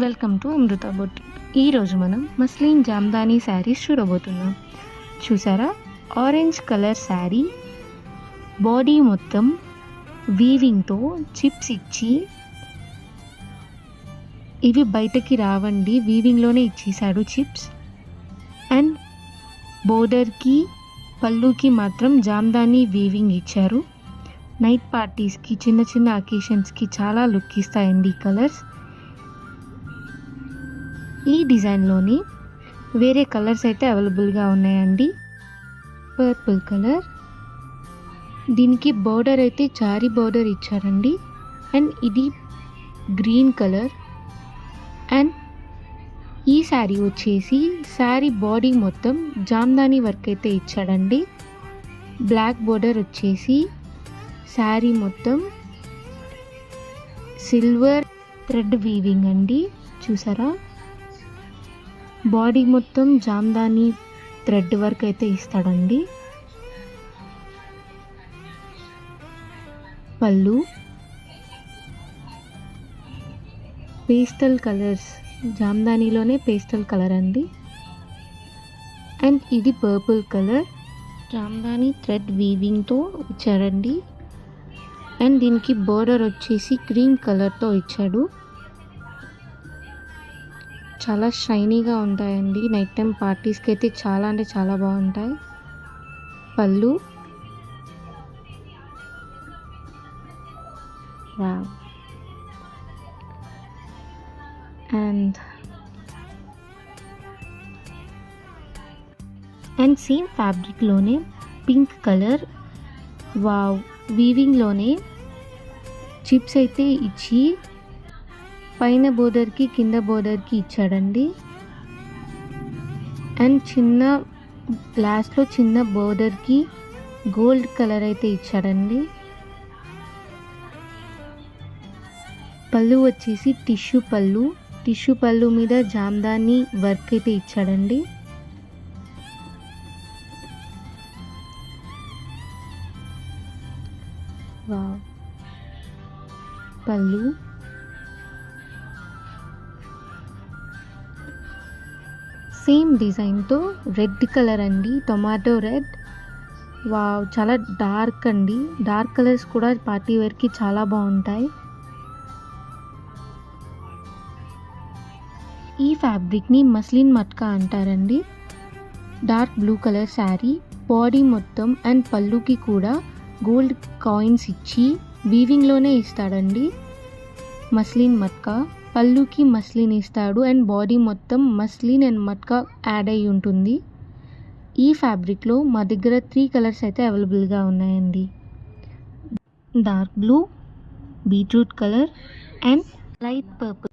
Welcome to Amrutha boutique. ఈరోజు మనం muslin Jamdani saris చూడబోతున్నాం. చూసారా, ఆరెంజ్ కలర్ శారీ, బాడీ మొత్తం వీవింగ్తో చిప్స్ ఇచ్చి, ఇవి బయటకి రావండి, వీవింగ్లోనే ఇచ్చేసాడు చిప్స్. అండ్ బోర్డర్కి పళ్ళుకి మాత్రం జామ్దానీ వీవింగ్ ఇచ్చారు. నైట్ పార్టీస్కి, చిన్న చిన్న అకేషన్స్కి చాలా లుక్ ఇస్తాయండి ఈ కలర్స్. ఈ డిజైన్లోని వేరే కలర్స్ అయితే అవైలబుల్గా ఉన్నాయండి. పర్పుల్ కలర్, దీనికి బోర్డర్ అయితే జారీ బోర్డర్ ఇచ్చారండి. అండ్ ఇది గ్రీన్ కలర్. అండ్ ఈ శారీ వచ్చేసి శారీ బాడీ మొత్తం జామ్దానీ వర్క్ అయితే ఇచ్చాడండి. బ్లాక్ బోర్డర్ వచ్చేసి శారీ మొత్తం సిల్వర్ థ్రెడ్ వీవింగ్ అండి. చూసారా, బాడీ మొత్తం జామ్దానీ థ్రెడ్ వర్క్ అయితే ఇస్తాడండి. పళ్ళు పేస్టల్ కలర్స్, జామ్దానీలోనే పేస్టల్ కలర్ అండి. అండ్ ఇది పర్పుల్ కలర్, జామ్దానీ థ్రెడ్ వీవింగ్తో ఇచ్చాడండి. అండ్ దీనికి బోర్డర్ వచ్చేసి క్రీమ్ కలర్తో ఇచ్చాడు. చాలా షైనీగా ఉంటాయండి, నైట్ టైం పార్టీస్కి అయితే చాలా అంటే చాలా బాగుంటాయి. పళ్ళు అండ్ సేమ్ ఫ్యాబ్రిక్లోనే పింక్ కలర్, వావ్, వీవింగ్లోనే చిప్స్ అయితే ఇచ్చి పైన బోర్డర్కి కింద బోర్డర్కి ఇచ్చాడండి. అండ్ చిన్న లాస్ట్లో చిన్న బోర్డర్కి గోల్డ్ కలర్ అయితే ఇచ్చాడండి. పళ్ళు వచ్చేసి టిష్యూ పళ్ళు మీద జామ్దానీ వర్క్ అయితే ఇచ్చాడండి. వావ్, పళ్ళు సేమ్ డిజైన్తో రెడ్ కలర్ అండి, టొమాటో రెడ్. వావ్, చాలా డార్క్ అండి, డార్క్ కలర్స్ కూడా పార్టీ వేర్కి చాలా బాగుంటాయి. ఈ ఫ్యాబ్రిక్ని మస్లిన్ మట్కా అంటారండి. Dark blue colour sari, body మొత్తం అండ్ పళ్ళుకి కూడా గోల్డ్ కాయిన్స్ ఇచ్చి వీవింగ్లోనే ఇస్తాడండి. మస్లిన్ మట్కా, పళ్ళుకి మస్లిన్ ఇస్తాడు అండ్ బాడీ మొత్తం మస్లిన్ అండ్ మట్కా యాడ్ అయి ఉంటుంది. ఈ ఫ్యాబ్రిక్లో మా దగ్గర 3 కలర్స్ అయితే అవైలబుల్గా ఉన్నాయండి. Dark blue, beetroot colour and light purple.